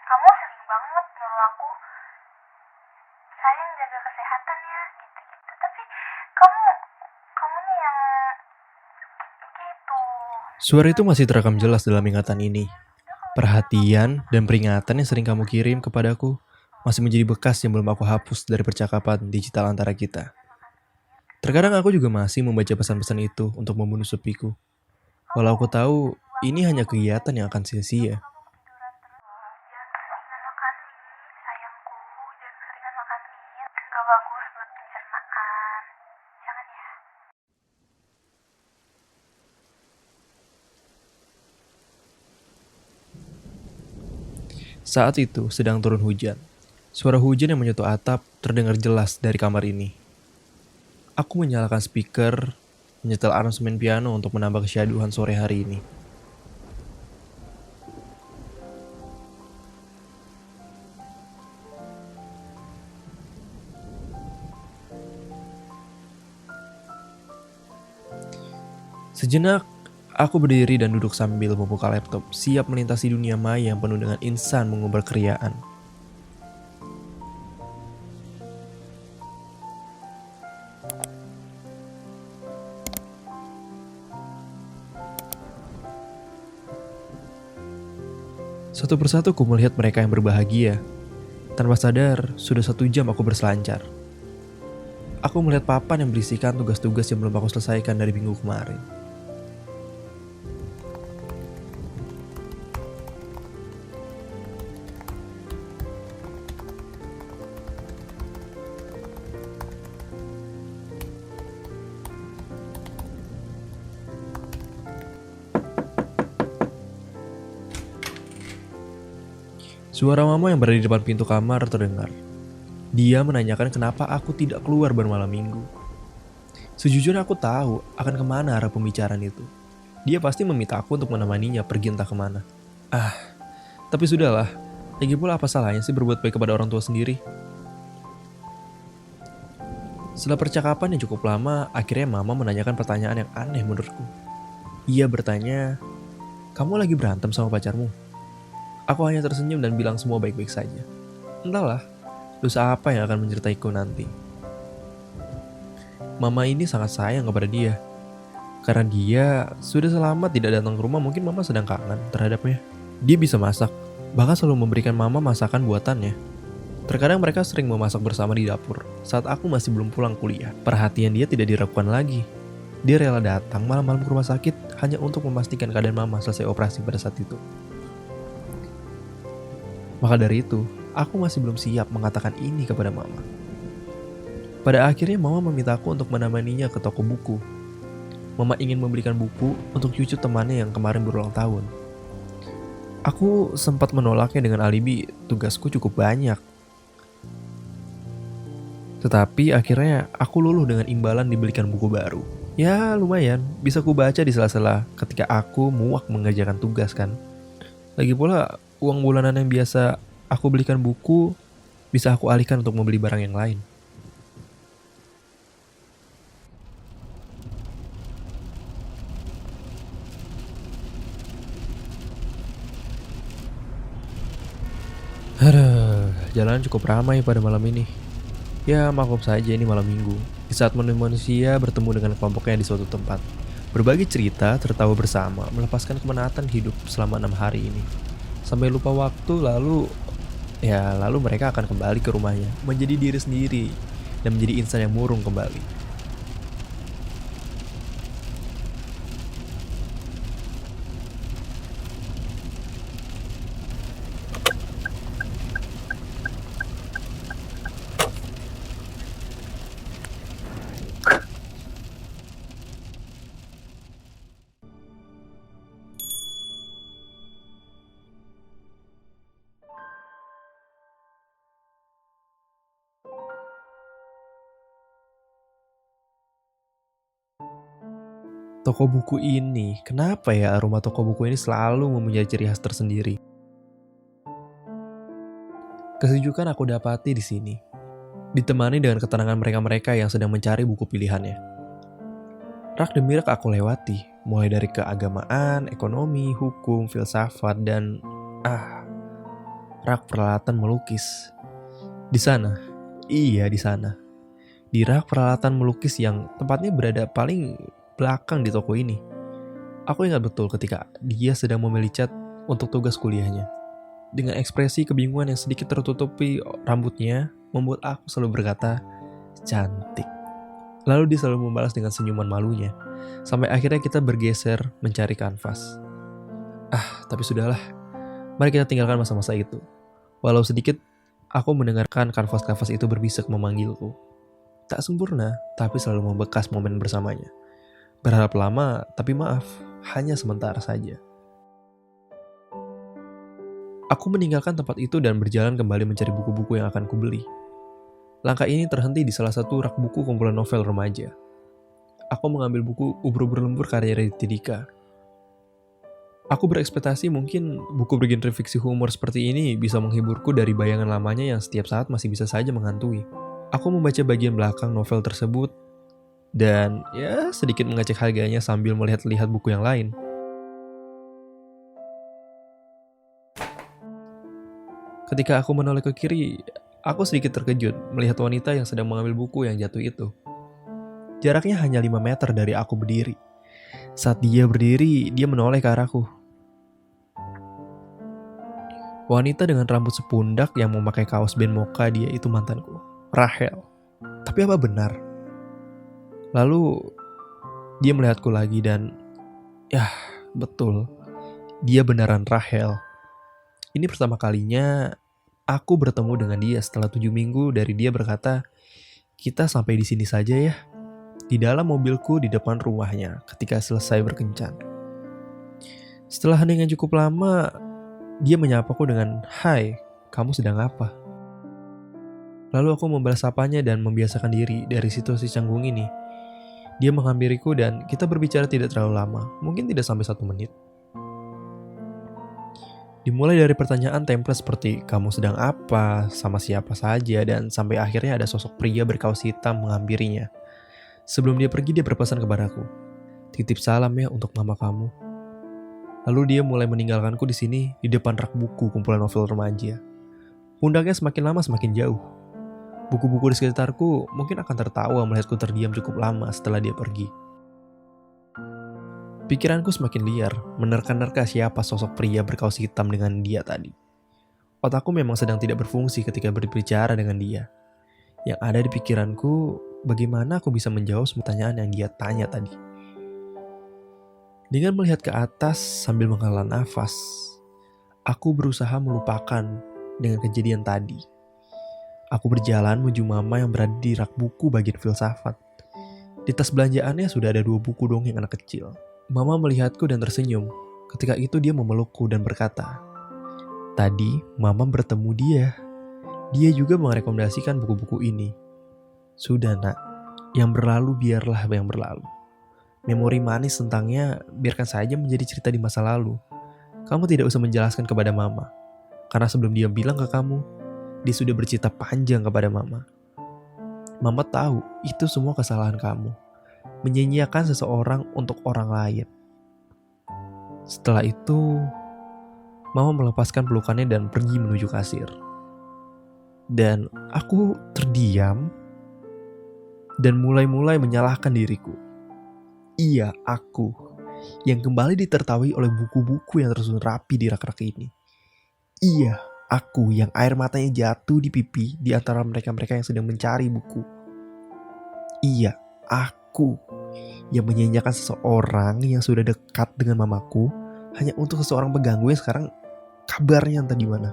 Kamu sering banget nyuruh aku, sayang jaga kesehatan ya, gitu-gitu. Tapi kamu, kamu nih yang gitu. Suara itu masih terekam jelas dalam ingatan ini. Perhatian dan peringatan yang sering kamu kirim kepadaku masih menjadi bekas yang belum aku hapus dari percakapan digital antara kita. Terkadang aku juga masih membaca pesan-pesan itu untuk membunuh sepiku. Walau aku tahu ini hanya kegiatan yang akan sia-sia. Jangan keseringan makan mie, sayangku. Jangan keseringan makan mie. Gak bagus buat pencernaan. Jangan ya. Saat itu sedang turun hujan. Suara hujan yang menyentuh atap terdengar jelas dari kamar ini. Aku menyalakan speaker, menyetel aransemen piano untuk menambah kesyahduan sore hari ini. Sejenak, aku berdiri dan duduk sambil membuka laptop, siap melintasi dunia maya yang penuh dengan insan mengumbar keriaan. Satu persatu ku melihat mereka yang berbahagia. Tanpa sadar, sudah 1 jam aku berselancar. Aku melihat papan yang berisikan tugas-tugas yang belum aku selesaikan dari minggu kemarin. Suara mama yang berada di depan pintu kamar terdengar. Dia menanyakan kenapa aku tidak keluar bermalam minggu. Sejujurnya aku tahu akan kemana arah pembicaraan itu. Dia pasti meminta aku untuk menemaninya pergi entah kemana. Ah, tapi sudahlah. Lagi pula apa salahnya sih berbuat baik kepada orang tua sendiri? Setelah percakapan yang cukup lama, akhirnya mama menanyakan pertanyaan yang aneh menurutku. Ia bertanya, kamu lagi berantem sama pacarmu? Aku hanya tersenyum dan bilang semua baik-baik saja. Entahlah, dosa apa yang akan menyertaiku nanti. Mama ini sangat sayang kepada dia. Karena dia sudah lama tidak datang ke rumah, mungkin mama sedang kangen terhadapnya. Dia bisa masak, bahkan selalu memberikan mama masakan buatannya. Terkadang mereka sering memasak bersama di dapur saat aku masih belum pulang kuliah. Perhatian dia tidak diragukan lagi. Dia rela datang malam-malam ke rumah sakit hanya untuk memastikan keadaan mama selesai operasi pada saat itu. Maka dari itu, aku masih belum siap mengatakan ini kepada mama. Pada akhirnya mama memintaku untuk menemaninya ke toko buku. Mama ingin membelikan buku untuk cucu temannya yang kemarin berulang tahun. Aku sempat menolaknya dengan alibi tugasku cukup banyak. Tetapi akhirnya aku luluh dengan imbalan dibelikan buku baru. Ya lumayan, bisa ku baca di sela-sela ketika aku muak mengerjakan tugas kan. Lagi pula uang bulanan yang biasa aku belikan buku bisa aku alihkan untuk membeli barang yang lain. Aduh, jalan cukup ramai pada malam ini. Ya maklum saja ini malam minggu. Di saat manusia bertemu dengan kelompoknya di suatu tempat. Berbagi cerita, tertawa bersama, melepaskan kemenatan hidup selama 6 hari ini. Sampai lupa waktu lalu mereka akan kembali ke rumahnya, menjadi diri sendiri, dan menjadi insan yang murung kembali. Toko buku ini, kenapa ya aroma toko buku ini selalu mempunyai ciri khas tersendiri? Kesejukan aku dapati di sini, ditemani dengan ketenangan mereka-mereka yang sedang mencari buku pilihannya. Rak demi rak aku lewati, mulai dari keagamaan, ekonomi, hukum, filsafat, dan rak peralatan melukis. Di sana, iya di sana. Di rak peralatan melukis yang tempatnya berada paling belakang di toko ini. Aku ingat betul ketika dia sedang memilih cat untuk tugas kuliahnya. Dengan ekspresi kebingungan yang sedikit tertutupi rambutnya, membuat aku selalu berkata, cantik. Lalu dia selalu membalas dengan senyuman malunya. Sampai akhirnya kita bergeser mencari kanvas. Tapi sudahlah. Mari kita tinggalkan masa-masa itu. Walau sedikit, aku mendengarkan kanvas-kanvas itu berbisik memanggilku. Tak sempurna, tapi selalu membekas momen bersamanya. Berharap lama, tapi maaf, hanya sementara saja. Aku meninggalkan tempat itu dan berjalan kembali mencari buku-buku yang akan kubeli. Langkah ini terhenti di salah satu rak buku kumpulan novel remaja. Aku mengambil buku Ubur-ubur lembur karya Raditya Dika. Aku berekspektasi mungkin buku bergenre fiksi humor seperti ini bisa menghiburku dari bayangan lamanya yang setiap saat masih bisa saja menghantui. Aku membaca bagian belakang novel tersebut dan sedikit mengecek harganya sambil melihat-lihat buku yang lain. Ketika aku menoleh ke kiri, aku sedikit terkejut melihat wanita yang sedang mengambil buku yang jatuh itu. Jaraknya hanya 5 meter dari aku berdiri. Saat dia berdiri, dia menoleh ke arahku. Wanita dengan rambut sepundak yang memakai kaos band Mocha, dia itu mantanku, Rahel. Tapi apa benar? Lalu dia melihatku lagi dan betul, dia beneran Rahel. Ini pertama kalinya aku bertemu dengan dia setelah 7 minggu dari dia berkata, kita sampai di sini saja ya. Di dalam mobilku di depan rumahnya ketika selesai berkencan. Setelah hening yang cukup lama, dia menyapaku dengan, "Hai, kamu sedang apa?" Lalu aku membalas sapanya dan membiasakan diri dari situasi canggung ini. Dia menghampiriku dan kita berbicara tidak terlalu lama, mungkin tidak sampai 1 menit. Dimulai dari pertanyaan template seperti, kamu sedang apa, sama siapa saja, dan sampai akhirnya ada sosok pria berkaus hitam menghampirinya. Sebelum dia pergi, dia berpesan kepadaku, titip salam ya untuk mama kamu. Lalu dia mulai meninggalkanku di sini, di depan rak buku kumpulan novel remaja. Pundaknya semakin lama semakin jauh. Buku-buku di sekitarku mungkin akan tertawa melihatku terdiam cukup lama setelah dia pergi. Pikiranku semakin liar, menerka-nerka siapa sosok pria berkaus hitam dengan dia tadi. Otakku memang sedang tidak berfungsi ketika berbicara dengan dia. Yang ada di pikiranku, bagaimana aku bisa menjawab semua pertanyaan yang dia tanya tadi. Dengan melihat ke atas sambil menghela nafas, aku berusaha melupakan dengan kejadian tadi. Aku berjalan menuju mama yang berada di rak buku bagian filsafat. Di tas belanjaannya sudah ada 2 buku dongeng anak kecil. Mama melihatku dan tersenyum. Ketika itu dia memelukku dan berkata, tadi mama bertemu dia. Dia juga merekomendasikan buku-buku ini. Sudah nak, yang berlalu biarlah yang berlalu. Memori manis tentangnya biarkan saja menjadi cerita di masa lalu. Kamu tidak usah menjelaskan kepada mama. Karena sebelum dia bilang ke kamu, dia sudah bercerita panjang kepada mama. Mama tahu itu semua kesalahan kamu. Menyanyiakan seseorang untuk orang lain. Setelah itu, mama melepaskan pelukannya dan pergi menuju kasir. Dan aku terdiam dan mulai menyalahkan diriku. Iya, aku yang kembali ditertawahi oleh buku-buku yang tersusun rapi di rak-rak ini. Iya, aku yang air matanya jatuh di pipi di antara mereka-mereka yang sedang mencari buku. Iya, aku yang menyanyiakan seseorang yang sudah dekat dengan mamaku hanya untuk seseorang pengganggu yang sekarang kabarnya entah di mana.